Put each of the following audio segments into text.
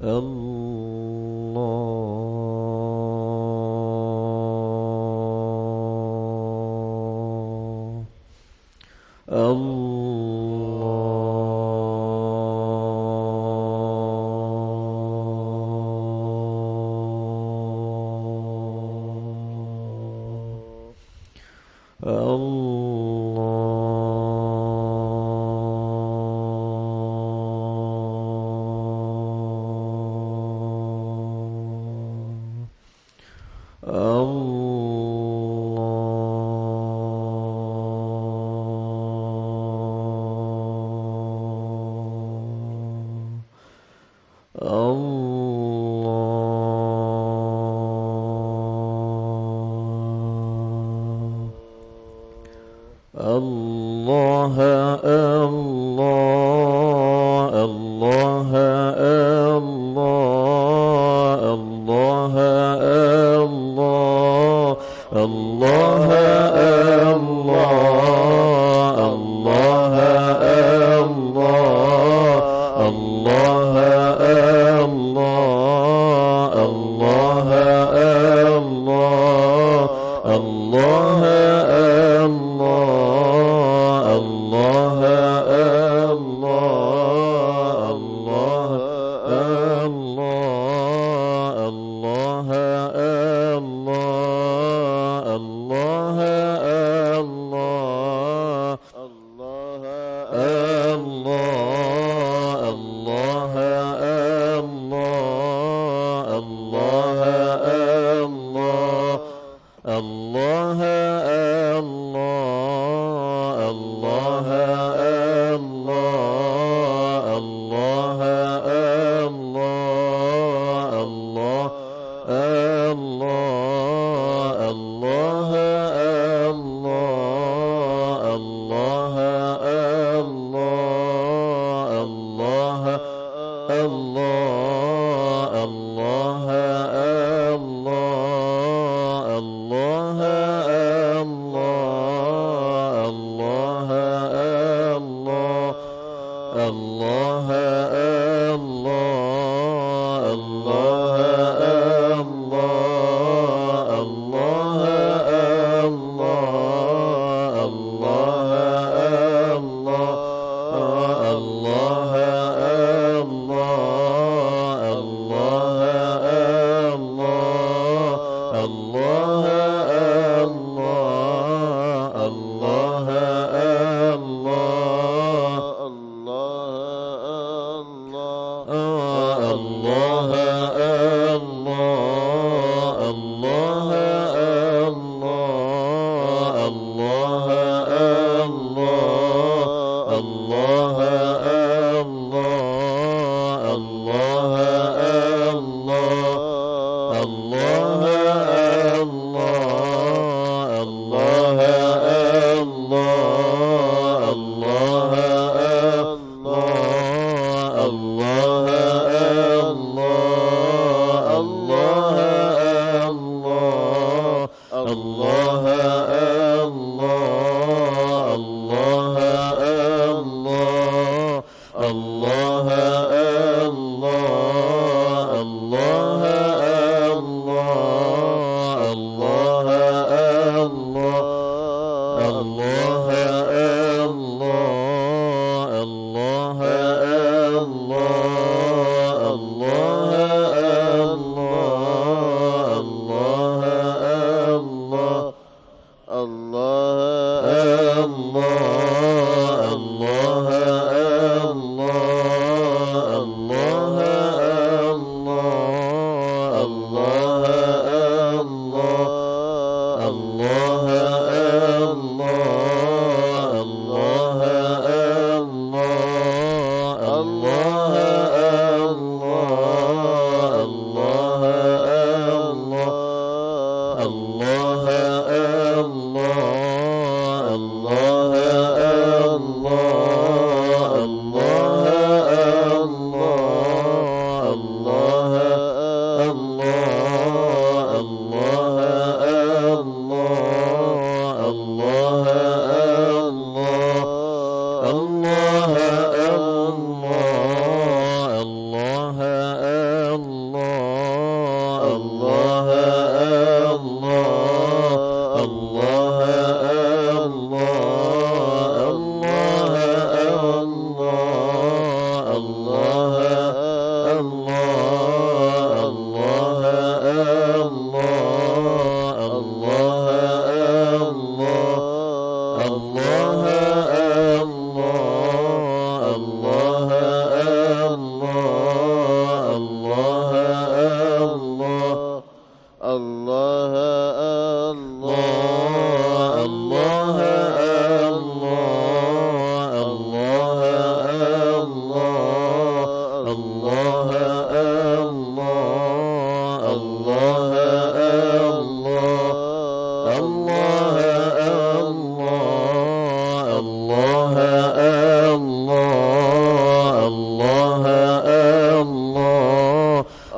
الله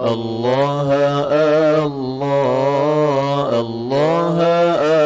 الله الله الله الله الله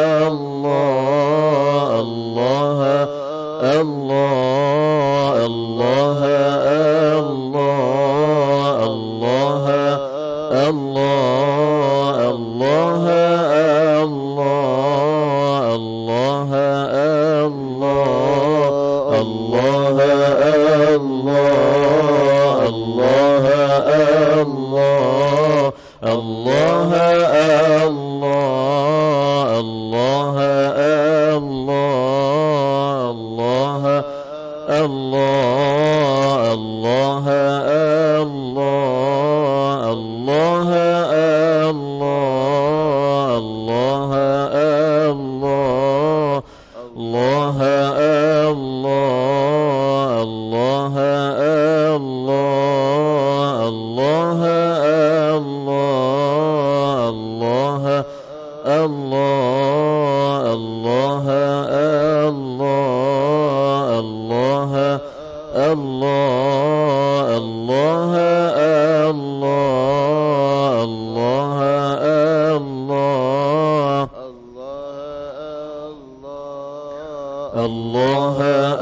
الله الله الله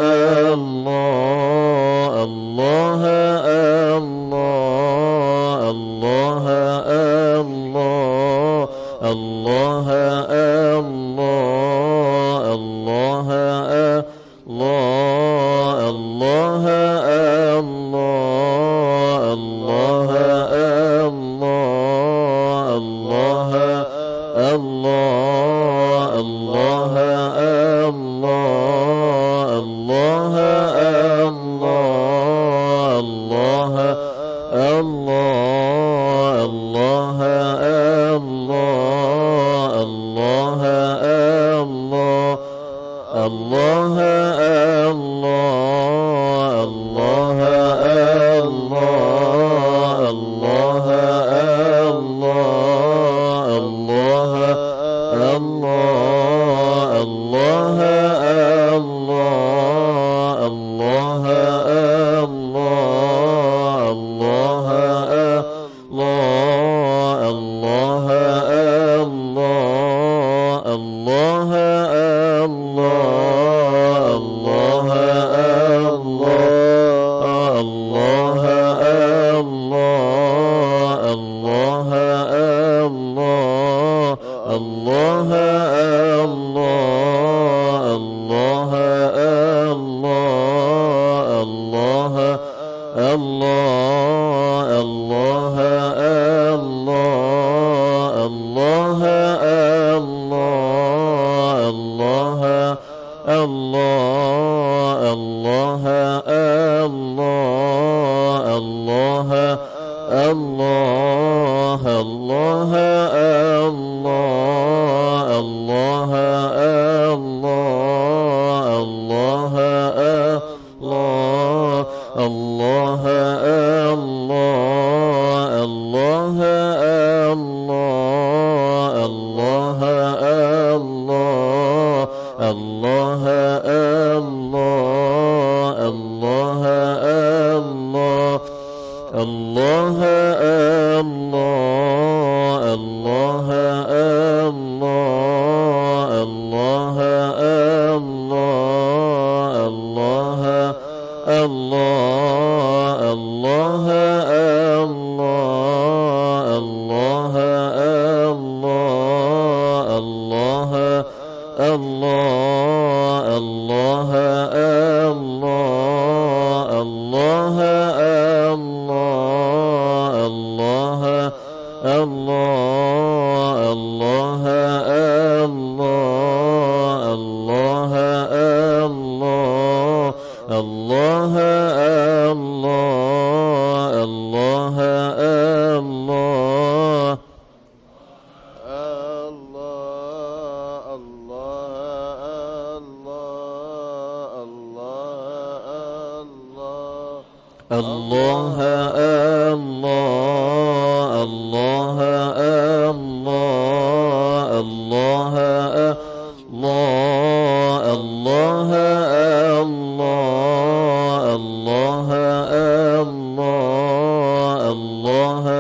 الله الله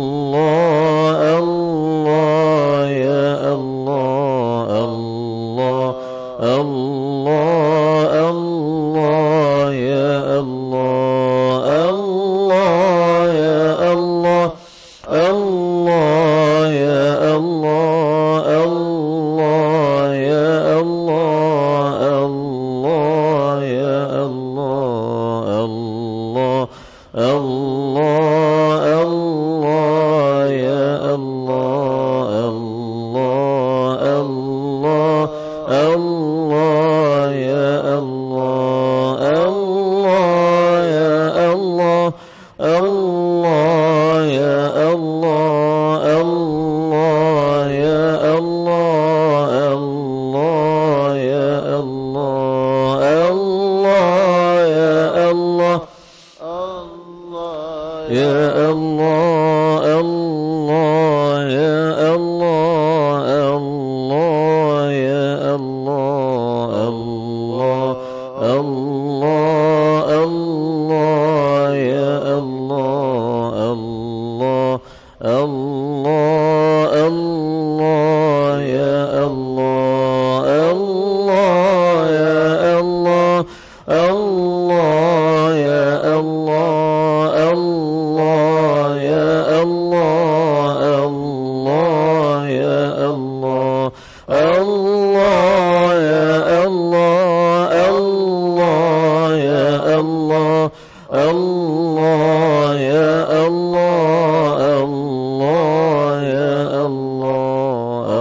الله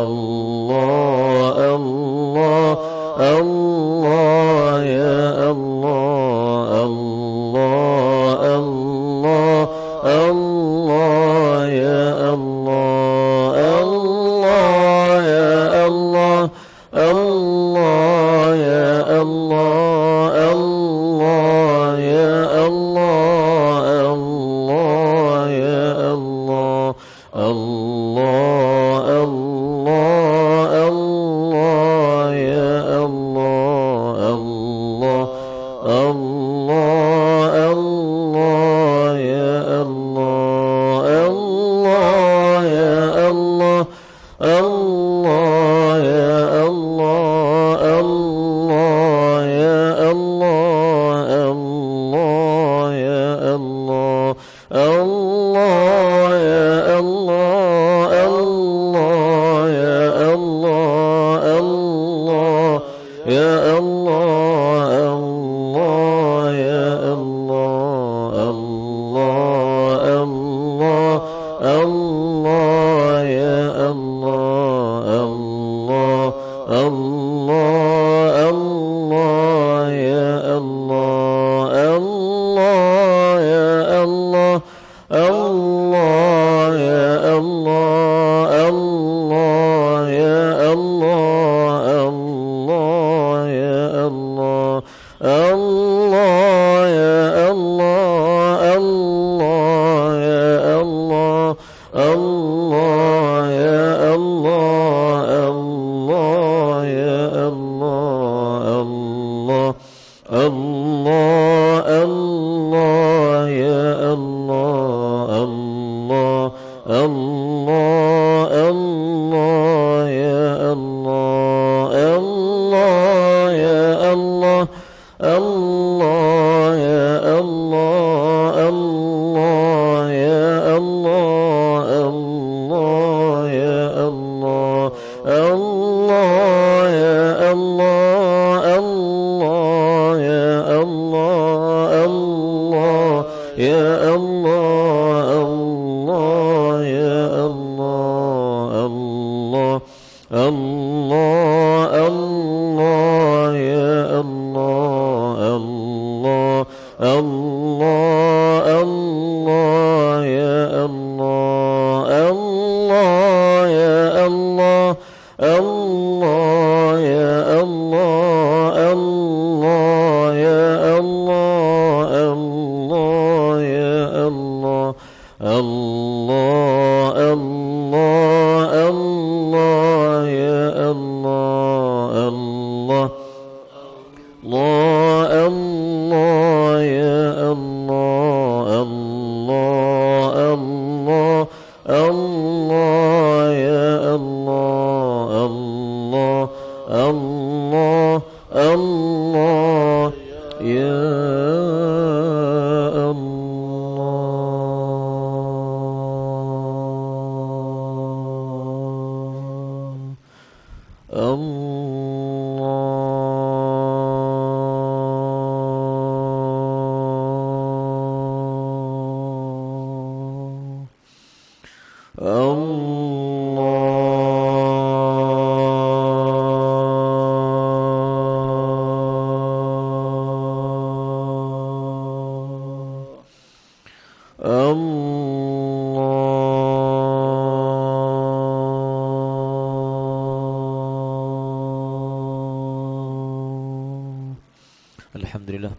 الله الله الله يا الله الله الله الله يا الله الله يا الله الله يا الله الله يا الله الله يا الله الله الله الله يا الله الله الله الله يا الله الله يا الله الله يا الله الله يا الله الله يا الله الله يا الله الله يا الله الله يا الله الله يا الله الله الله الله يا الله الله الله الله يا الله الله يا الله الله يا الله الله يا الله الله يا الله الله يا الله الله يا الله الله يا الله الله يا الله الله الله الله يا الله الله الله الله يا الله الله يا الله الله يا الله الله يا الله الله يا الله الله يا الله الله يا الله الله يا الله الله يا الله الله الله الله يا الله الله الله الله يا الله الله يا الله الله يا الله الله يا الله الله يا الله الله الله الله يا الله الله الله الله يا الله الله الله الله يا الله الله الله الله يا Alhamdulillah.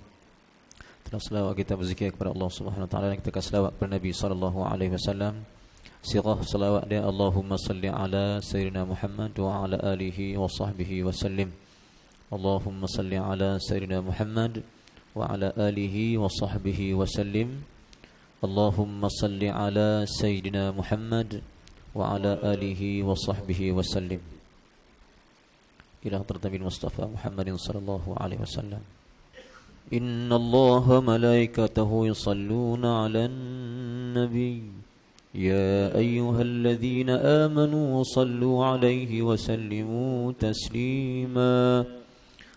Selawat kita berzikir kepada Allah Subhanahu wa taala dan kita selawat kepada Nabi sallallahu alaihi wasallam. Sirah selawat dia Allahumma salli ala sayyidina Muhammad wa ala alihi wa sahbihi wa sallim. Allahumma salli ala sayyidina Muhammad wa ala alihi wa sahbihi wa sallim. Allahumma salli ala sayyidina Muhammad wa ala alihi wa sahbihi wa sallim. Ila hadratin Mustafa Muhammadin sallallahu alaihi wasallam. إن الله ملائكته يصلون على النبي يا أيها الذين آمنوا صلوا عليه وسلموا تسليما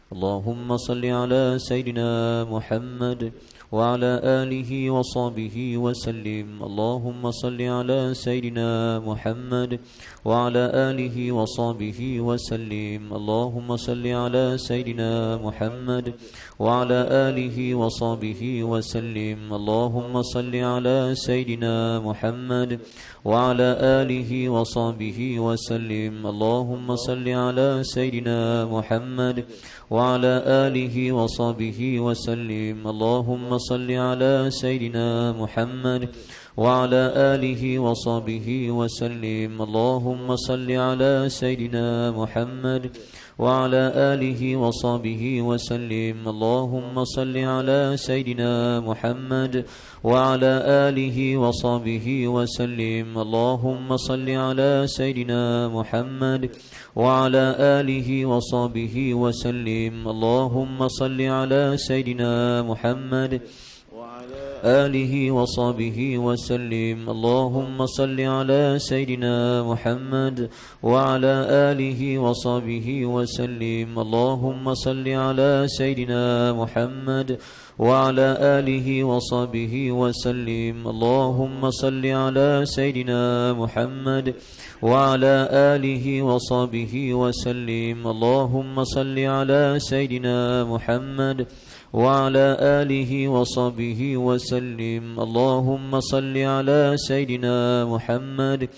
اللهم صل على سيدنا محمد وعلى آله وصحبه وسلم. اللهم صل على سيدنا محمد وعلى آله وصحبه وسلم. اللهم صل على سيدنا محمد وعلى آله وصحبه وسلم. اللهم صل على سيدنا محمد وعلى آله وصحبه وسلم. اللهم صل على سيدنا محمد وعلى آله وصحبه وسلم. اللهم صل على سيدنا محمد وعلى آله وصحبه وسلم. اللهم صل على سيدنا محمد وعلى آله وصحبه وسلم. اللهم صل على سيدنا محمد وعلى آله وصحبه وسلم. اللهم صل على سيدنا محمد وعلى آله وصحبه وسلم. اللهم صل على سيدنا محمد آله وصحبه وسلم. اللهم صل على سيدنا محمد وعلى آله وصحبه وسلم. اللهم صل على سيدنا محمد وعلى آله وصحبه وسلم. اللهم صل على سيدنا محمد وعلى آله وصحبه وسلم. اللهم صل على سيدنا محمد وعلى آله وصحبه وسلم. اللهم صل على سيدنا محمد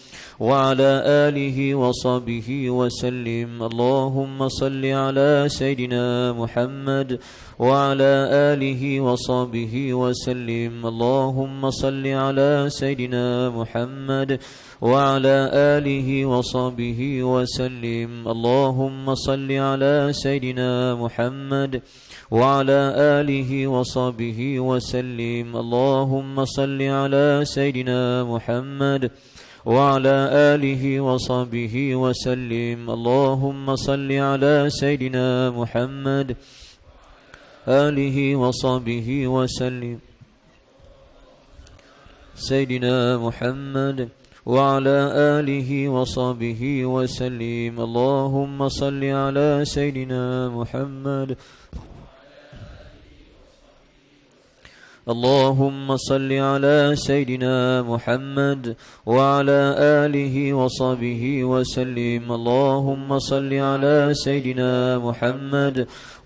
وعلى آله وصحبه وسلم. اللهم صل على سيدنا محمد وعلى آله وصحبه وسلم. اللهم صل على سيدنا محمد وعلى آله وصحبه وسلم. اللهم صل على سيدنا محمد وعلى آله وصحبه وسلم. اللهم صل على سيدنا محمد وعلى آله وصحبه وسلم. اللهم صل على سيدنا محمد آله وصحبه وسلم. سيدنا محمد وعلى آله وصحبه وسلم. اللهم صل على سيدنا محمد. اللهم صل على سيدنا محمد وعلى آله وصحبه وسلم. اللهم صل على سيدنا محمد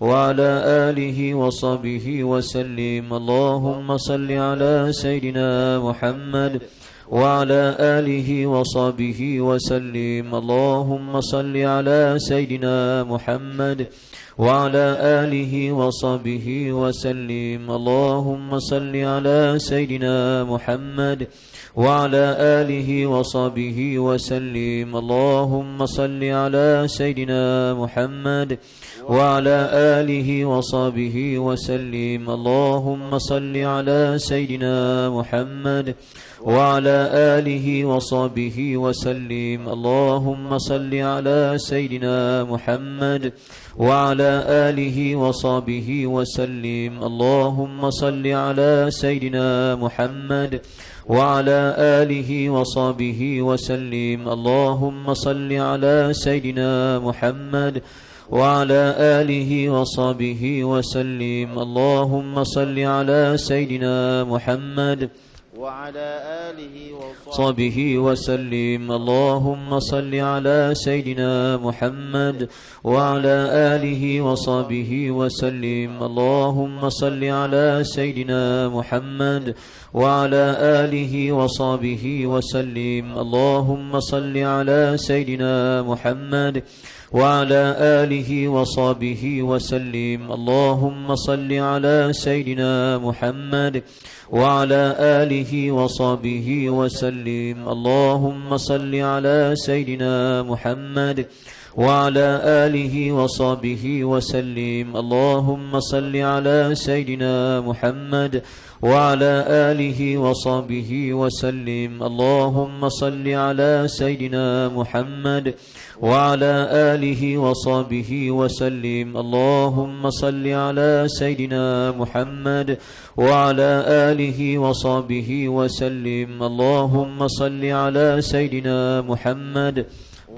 وعلى آله وصحبه وسلم. اللهم صل على سيدنا محمد وعلى آله وصحبه وسلم. اللهم صل على سيدنا محمد وعلى آله وصحبه وسلم. اللهم صل على سيدنا محمد وعلى آله وصحبه وسلم. اللهم صل على سيدنا محمد وعلى آله وصحبه وسلم. اللهم صل على سيدنا محمد وعلى آله وصحبه وسلم. اللهم صل على سيدنا محمد وعلى آله وصحبه وسلم. اللهم صل على سيدنا محمد وعلى آله وصحبه وسلم. اللهم صل على سيدنا محمد وعلى آله وصحبه وسلم. اللهم صل على سيدنا محمد وعلى آله وصحبه وسلم. اللهم صل على سيدنا محمد وعلى آله وصحبه وسلم. اللهم صل على سيدنا محمد وعلى آله وصحبه وسلم. اللهم صل على سيدنا محمد وعلى آله وصحبه وسلم. اللهم صل على سيدنا محمد وعلى آله وصحبه وسلم. اللهم صل على سيدنا محمد وعلى آله وصحبه وسلم. اللهم صل على سيدنا محمد وعلى آله وصحبه وسلم. اللهم صل على سيدنا محمد وعلى آله وصحبه وسلم. اللهم صل على سيدنا محمد وعلى آله وصحبه وسلم. اللهم صل على سيدنا محمد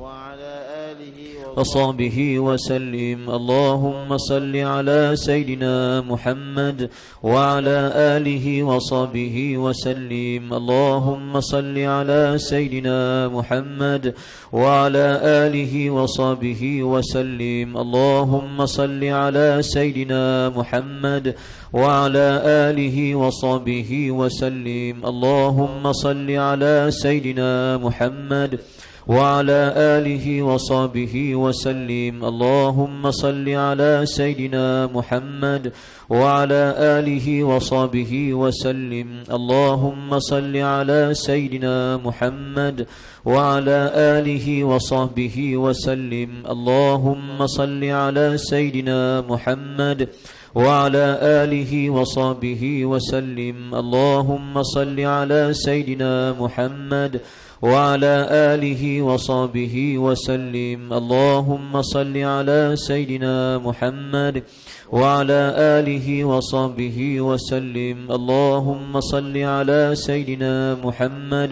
وعلى آله وصحبه وسلم. اللهم صل على سيدنا محمد وعلى آله وصحبه وسلم. اللهم صل على سيدنا محمد وعلى آله وصحبه وسلم. اللهم صل على سيدنا محمد وعلى آله وصحبه وسلم. اللهم صل على سيدنا محمد وعلى آله وصحبه وسلم. اللهم صل على سيدنا محمد وعلى آله وصحبه وسلم. اللهم صل على سيدنا محمد وعلى آله وصحبه وسلم. اللهم صل على سيدنا محمد وعلى آله وصحبه وسلم. اللهم صل على سيدنا محمد وعلى آله وصحبه وسلم. اللهم صل على سيدنا محمد وعلى آله وصحبه وسلم. اللهم صل على سيدنا محمد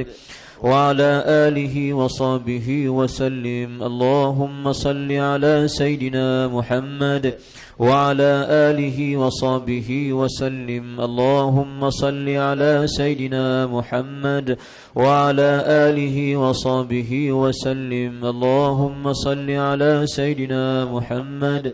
وعلى آله وصحبه وسلم. اللهم صل على سيدنا محمد وعلى آله وصحبه وسلم. اللهم صل على سيدنا محمد وعلى آله وصحبه وسلم. اللهم صل على سيدنا محمد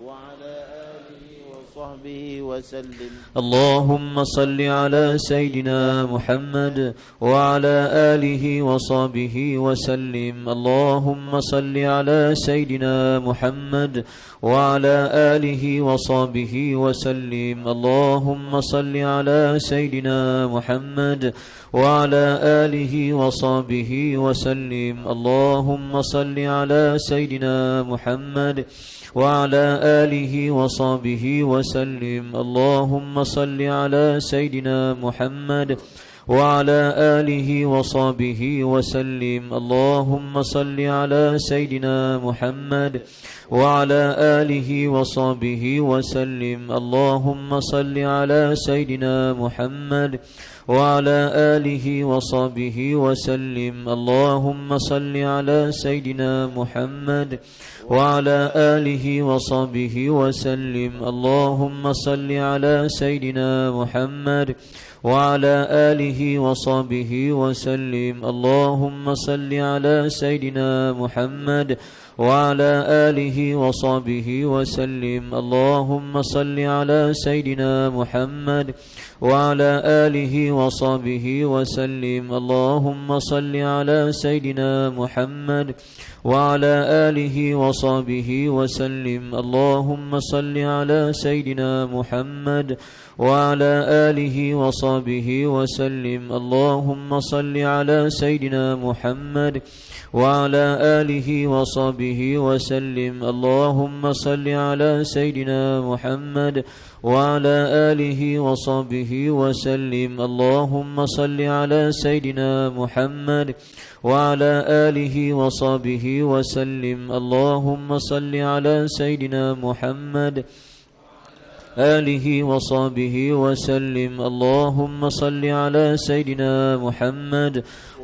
وعلى آله وصحبه وسلم. اللهم صل على سيدنا محمد وعلى آله وصحبه وسلم. اللهم صل على سيدنا محمد وعلى آله وصحبه وسلم. اللهم صل على سيدنا محمد وعلى آله وصحبه وسلم. اللهم صل على سيدنا محمد وعلى آله وصحبه وسلم. اللهم صل على سيدنا محمد وعلى آله وصحبه وسلم. اللهم صل على سيدنا محمد وعلى آله وصحبه وسلم. اللهم صل على سيدنا محمد وعلى آله وصحبه وسلم. اللهم صل على سيدنا محمد وعلى آله وصحبه وسلم. اللهم صل على سيدنا محمد وعلى آله وصحبه وسلم. اللهم صل على سيدنا محمد وعلى آله وصحبه وسلم. اللهم صل على سيدنا محمد وعلى آله وصحبه وسلم. اللهم صل على سيدنا محمد وعلى آله وصحبه وسلم. اللهم صل على سيدنا محمد وعلى آله وصحبه وسلم. اللهم صل على سيدنا محمد وعلى آله وصحبه وسلم. اللهم صل على سيدنا محمد وعلى آله وصحبه وسلم. اللهم صل على سيدنا محمد وعلى آله وصحبه وسلم. اللهم صل على سيدنا محمد آله وصحبه وسلم. اللهم صل على سيدنا محمد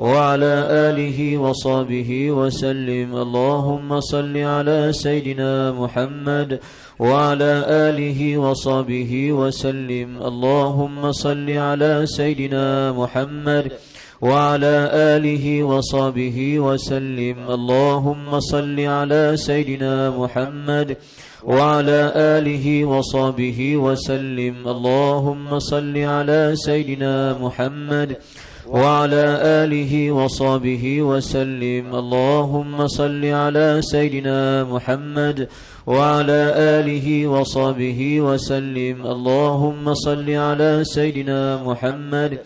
وعلى آله وصحبه وسلم. اللهم صل على سيدنا محمد وعلى آله وصحبه وسلم. اللهم صل على سيدنا محمد وعلى آله وصحبه وسلم. اللهم صل على سيدنا محمد وعلى آله وصحبه وسلم. اللهم صل على سيدنا محمد وعلى آله وصحبه وسلم. اللهم صل على سيدنا محمد وعلى آله وصحبه وسلم. اللهم صل على سيدنا محمد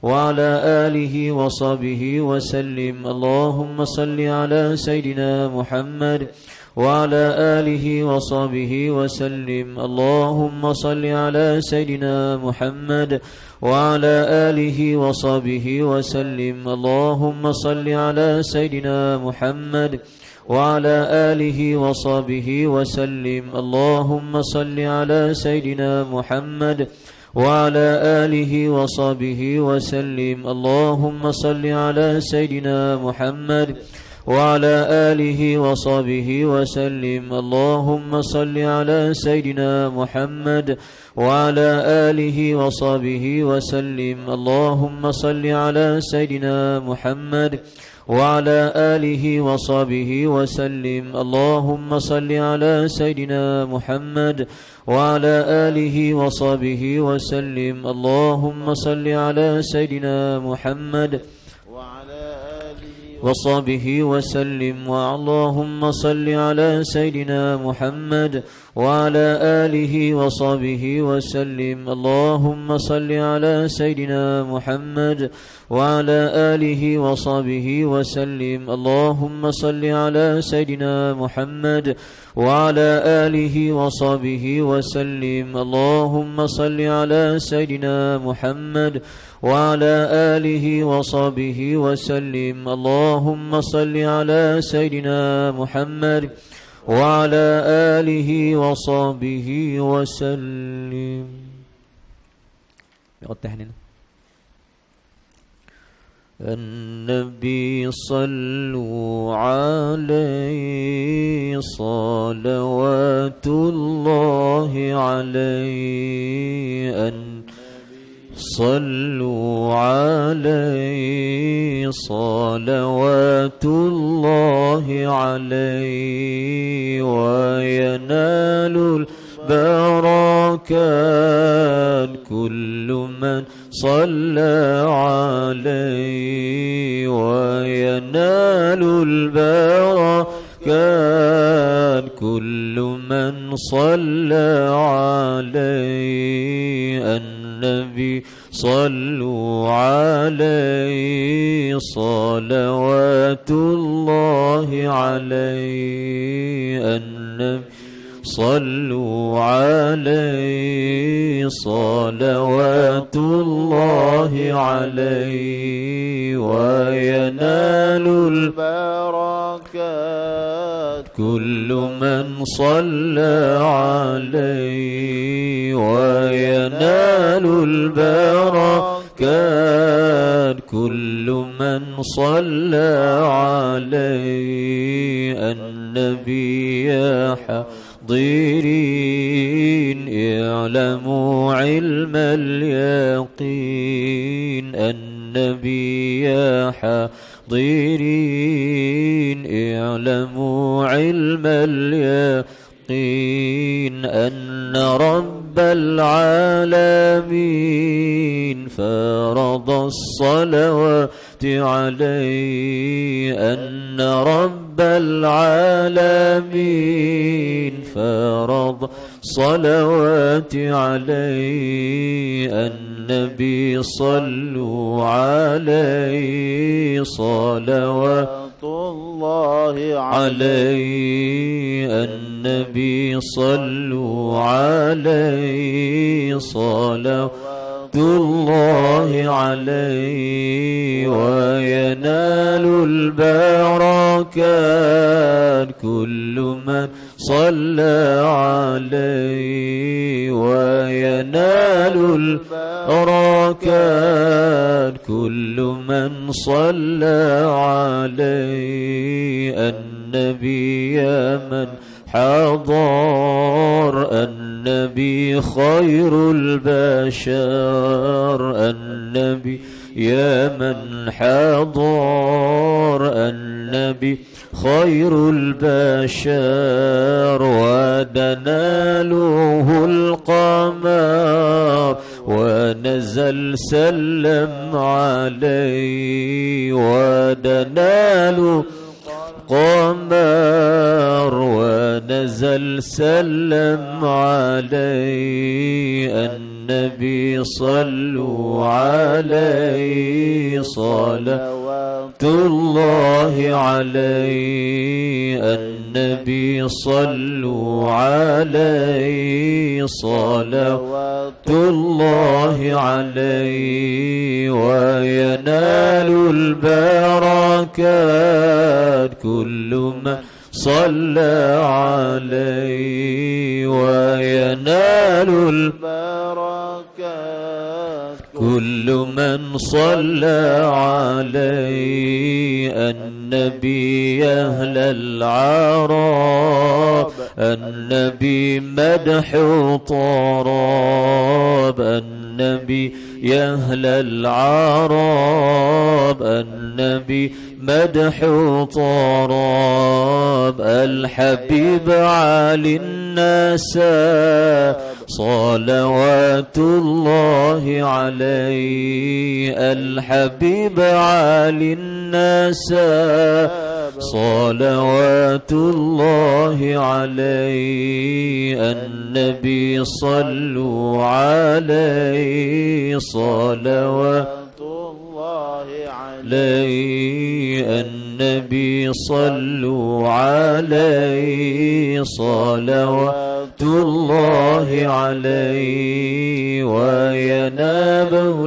وعلى آله وصحبه وسلم. اللهم صل على سيدنا محمد وعلى آله وصحبه وسلم. اللهم صل على سيدنا محمد وعلى آله وصحبه وسلم. اللهم صل على سيدنا محمد وعلى آله وصحبه وسلم. اللهم صل على سيدنا محمد وعلى آله وصحبه وسلم. اللهم صل على سيدنا محمد وعلى آله وصحبه وسلم. اللهم صل على سيدنا محمد وعلى آله وصحبه وسلم. اللهم صل على سيدنا محمد وعلى آله وصحبه وسلم. اللهم صل على سيدنا محمد وعلى آله وصحبه وسلم. اللهم صل على سيدنا محمد وصحبه وسلم. اللهم صل على سيدنا محمد وعلى آله وصحبه وسلم. اللهم صل على سيدنا محمد وعلى آله وصحبه وسلم. اللهم صل على سيدنا محمد وعلى آله وصحبه وسلم. اللهم صل على سيدنا محمد وعلى آله وصحبه وسلم. اللهم صل على سيدنا محمد وعلى آله وصحبه وسلم. النبي صلوا عليه صلوات الله عليه. صلوا عليه صلوات الله عليه وينال البركات كل من صلى عليه وينال البركات كل من صلى عليه. النبي صلوا عليه صلوات الله عليه. النبي صلوا عليه صلوات الله عليه وينال البركات كل من صلى عليه وينال البركات كل من صلى عليه. النبي يا حاضرين اعلموا علم اليقين. النبي يا حاضرين اعلموا علم اليقين أن رب العالمين فرض الصلوات عليه. أن رب العالمين فرض الصلوات عليه. النبي صلوا عليه صلوات الله عليه. النبي صلوا عليه صلوات الله عليه وينال البركات كل من صلى عليه وينال البركات كل من صلى عليه. النبي يا من حضر النبي خير البشر. النبي يا من حضر النبي خير البشر ودناله القمر ونزل سلم عليه ودناله قمر ونزل سلم عليه. النبي صلوا عليه صلوات الله عليه. النبي صلوا عليه صلوات الله عليه وينال البركات كل من صلى عليه وينال البركات كل من صلى عليه. النبي أهل العرب النبي مدح طراب النبي أهل العرب النبي مدح طراب الحبيب علي النسب صلوات الله عليه الحبيب علي النسب صلوات الله عليه النبي صلوا عليه صلوات الله عليه النبي صلوا عليه صلوات الله عليه وينابه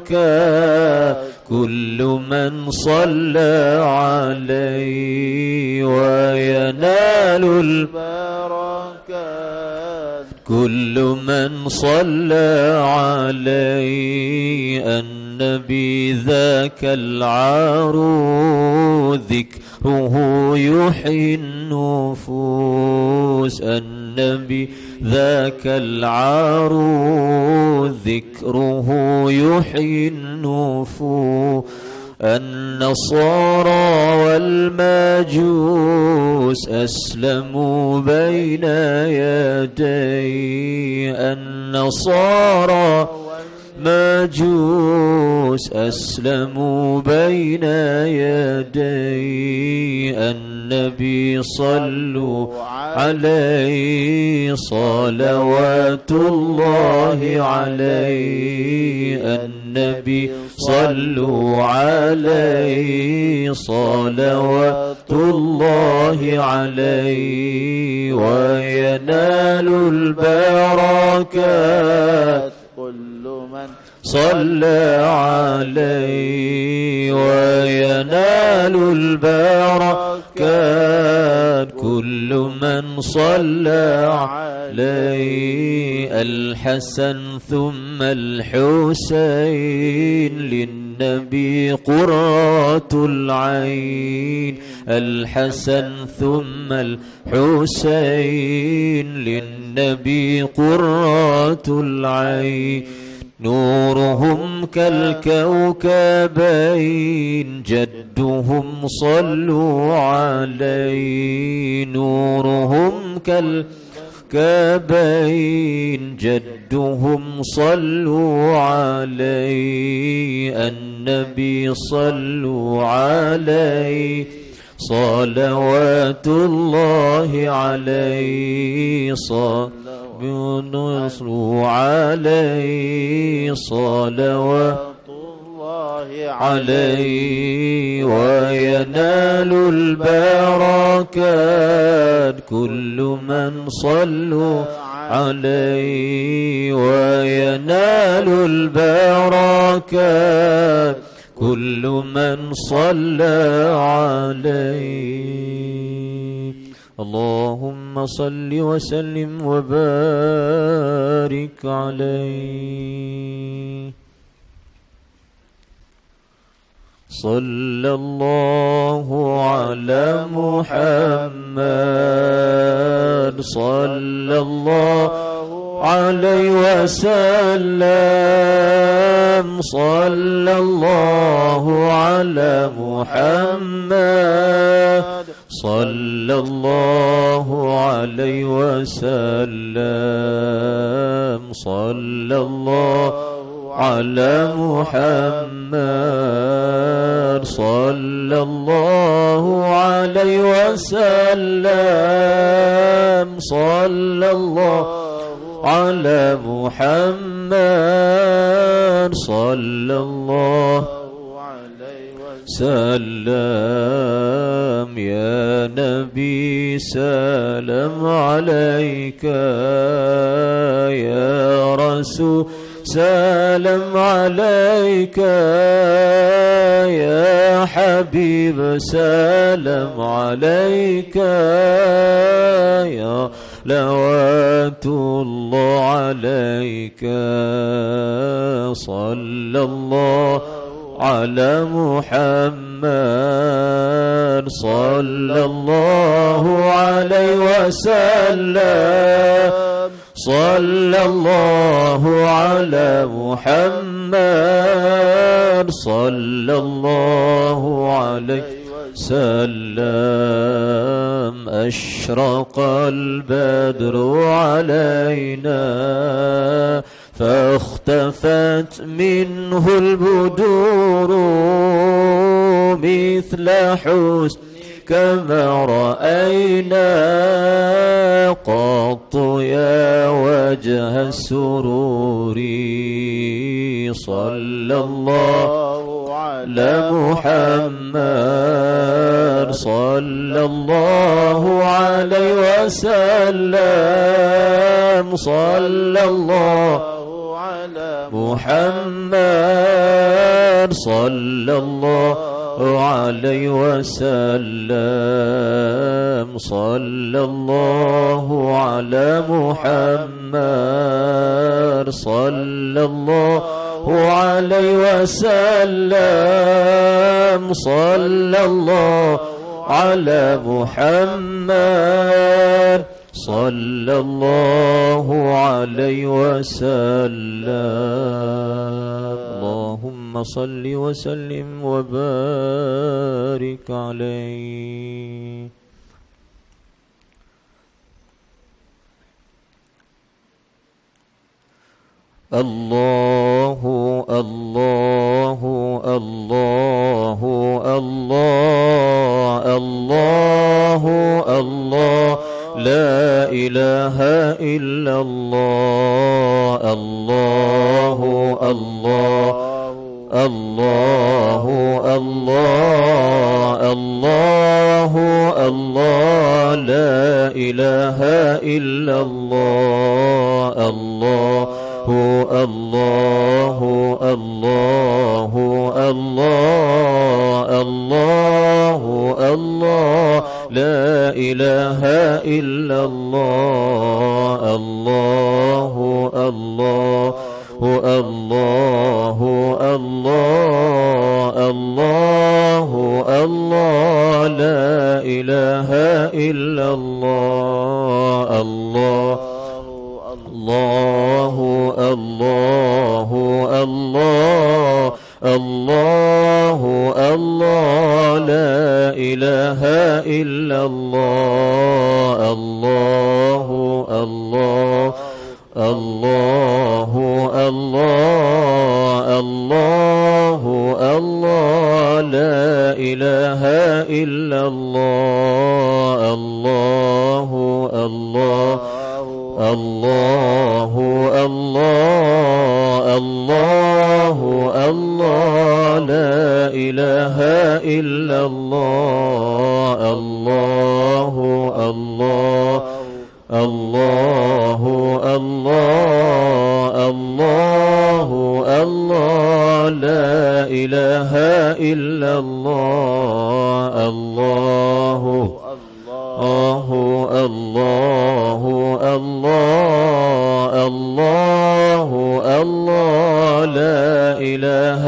البركات كل من صلى عليه وينال البركات كل من صلى عليه النبي ذاك العروض ذكره يحيي النفوس النبي ذاك العروض ذكره يحيي النفوس النصارى والمجوس أسلموا بين يدي النصارى مجوس أسلموا بين يدي النبي صلوا عليه صلوات الله عليه النبي صلوا عليه صلوات الله عليه وينال البركات كل من صلى عليه وينال البركات كل من صلى عليه الحسن ثم الحسين للنبي قرة العين الحسن ثم الحسين للنبي قرة العين نورهم كالكوكبين جدهم صلوا عليه نورهم كالكوكبين جدهم صلوا عليه النبي صلوا عليه صلوات الله عليه صلوا عليه صلوات الله عليه وينال البركات كل من صلوا عليه وينال البركات كل من صلى عليه اللهم صل وسلم وبارك عليه صلى الله على محمد صلى الله عليه وسلم صلى الله على محمد صلى الله عليه وسلم صلى الله على محمد صلى الله عليه وسلم صلى الله على محمد صلى الله عليه وسلم يا نبي سلام عليك يا رسول سلام عليك يا حبيب سلام عليك يا صلوات الله عليك صلى الله على محمد صلى الله عليه وسلم صلى الله على محمد صلى الله عليه وسلم أشرق البدر علينا فاختفت منه البدور مثل حسنك ما رأينا قط يا وجه السرور صلى الله على محمد صلى الله عليه وسلم صلى الله على محمد صلى الله عليه وسلم صلى الله على محمد صلى الله عليه وسلم صلى الله على محمد صلى الله عليه وسلم اللهم صل وسلم وبارك عليه. الله الله الله الله الله الله لا إله إلا الله الله الله الله الله الله الله لا إله إلا الله الله الله الله الله الله الله لا إله إلا الله الله الله الله الله الله الله لا إله إلا الله الله الله الله الله الله الله لا إله إلا الله الله الله الله الله الله الله لا إله إلا الله الله الله الله الله الله الله لا إله إلا الله الله الله الله الله الله الله لا إله إلا الله الله الله الله الله الله الله لا إله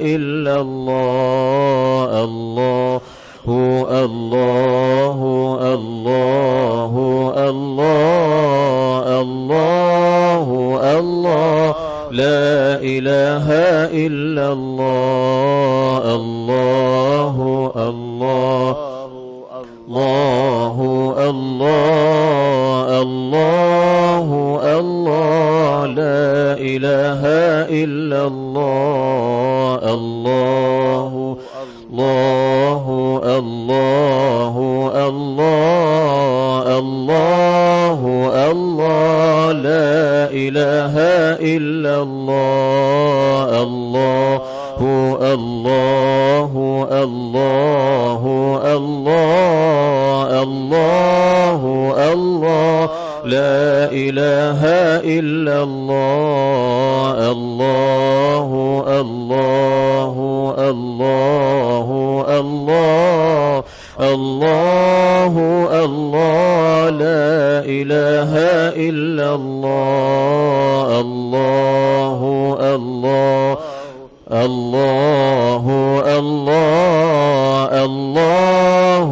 إلا الله الله الله الله الله الله الله لا إله إلا الله الله الله الله الله الله الله لا إله إلا الله الله الله الله الله الله الله لا إله إلا الله الله الله الله الله الله الله لا إله إلا الله الله الله الله الله الله الله لا إله إلا الله الله الله الله الله الله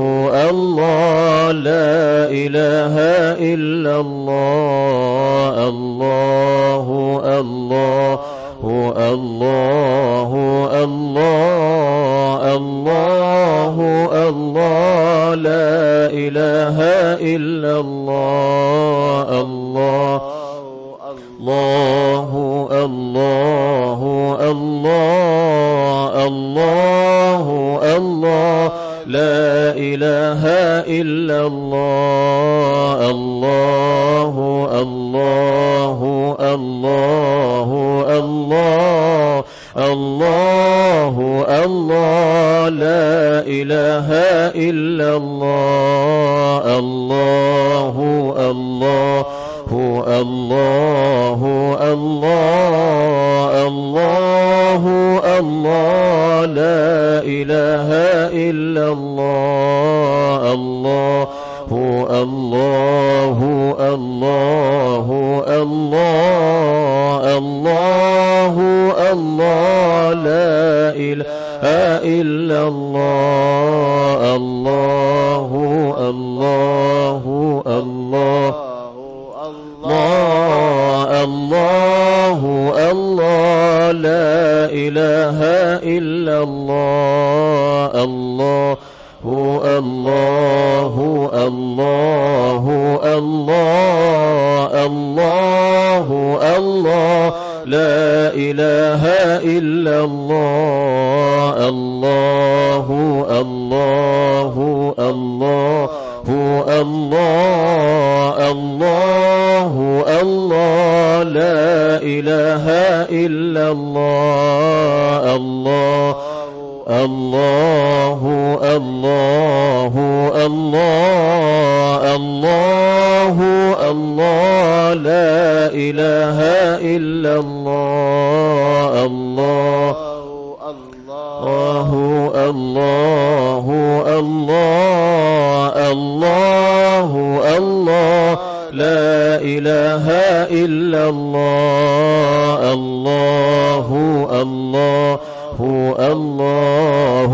الله لا إله إلا الله الله الله الله الله الله الله لا إله إلا الله الله الله الله الله الله الله لا إله إلا الله الله الله الله الله الله الله لا إله إلا الله الله الله الله الله الله الله لا إله إلا الله الله الله الله الله الله الله لا إله إلا الله الله الله الله الله الله لا إله إلا الله الله الله الله الله الله الله لا إله إلا الله الله الله الله الله الله الله لا إله إلا الله الله الله الله الله الله الله لا إله إلا الله الله الله الله الله الله الله لا إله إلا الله الله الله الله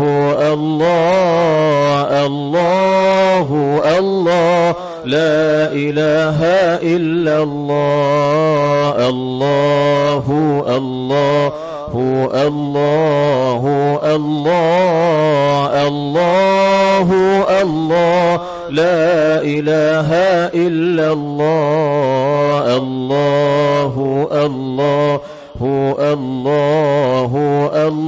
الله الله الله لا إله إلا الله الله الله الله الله الله الله لا إله إلا الله الله الله الله الله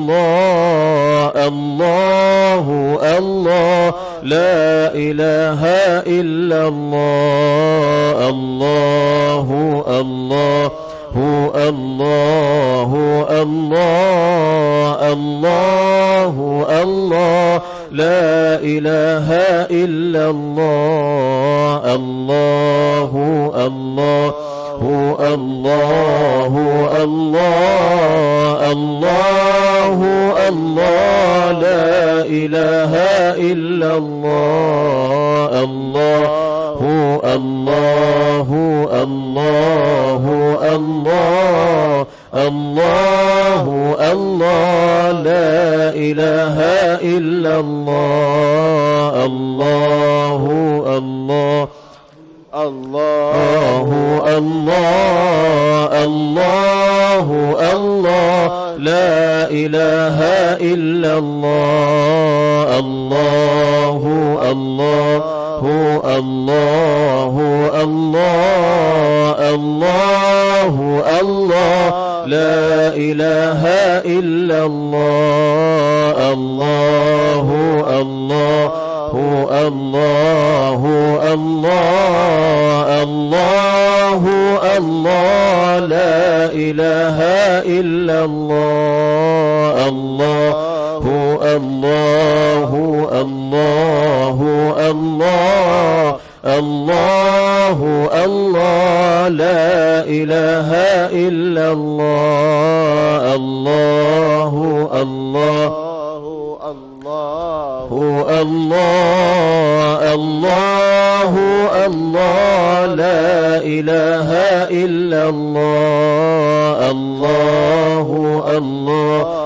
الله الله لا إله إلا الله الله الله الله الله الله الله لا إله إلا الله الله الله الله الله الله الله لا إله إلا الله الله الله الله الله الله الله لا إله إلا الله الله الله الله الله الله الله لا إله إلا الله الله الله الله الله الله الله لا إله إلا الله الله الله الله الله الله الله لا إله إلا الله الله الله الله الله الله الله لا إله إلا الله الله الله الله الله الله لا إله إلا الله الله الله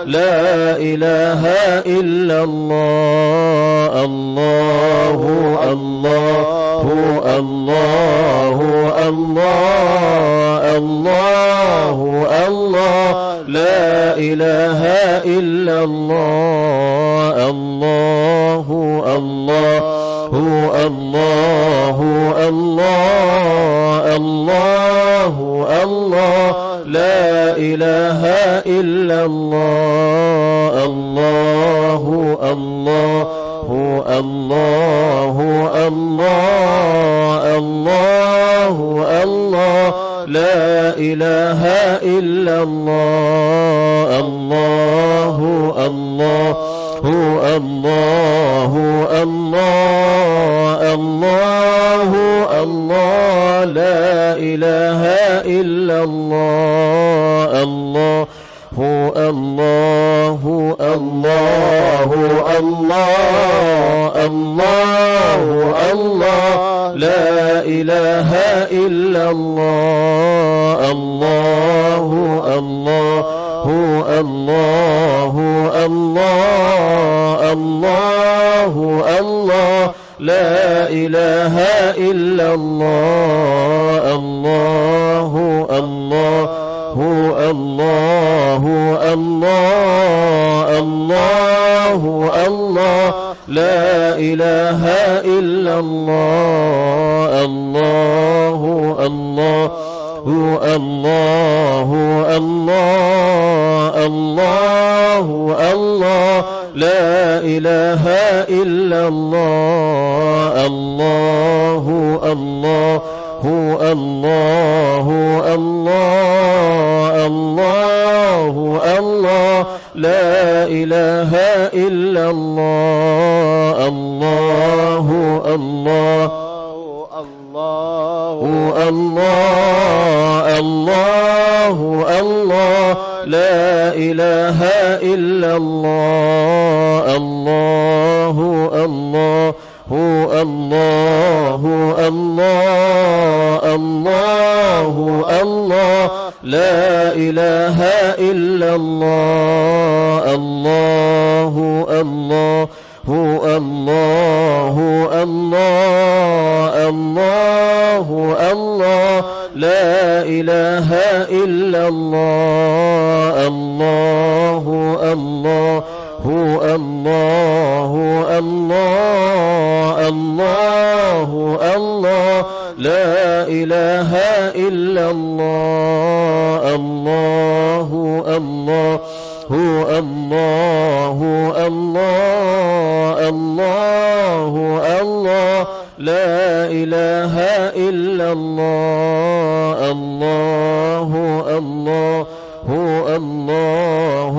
لا إله إلا الله الله الله الله الله الله الله لا إله إلا الله الله الله الله الله الله الله لا إله إلا الله الله الله الله الله الله الله لا إله إلا الله الله الله الله الله الله الله لا إله إلا الله الله الله الله الله الله الله لا إله إلا الله الله الله الله الله الله الله لا إله إلا الله الله الله الله الله الله الله لا إله إلا الله الله الله الله الله الله الله لا إله إلا الله الله الله الله الله الله الله لا إله إلا الله الله الله الله الله الله لا إله إلا الله الله الله الله الله الله الله لا إله إلا الله الله الله الله الله الله الله لا إله إلا الله الله الله الله الله الله الله لا إله إلا الله الله الله الله الله الله الله لا إله إلا الله الله الله الله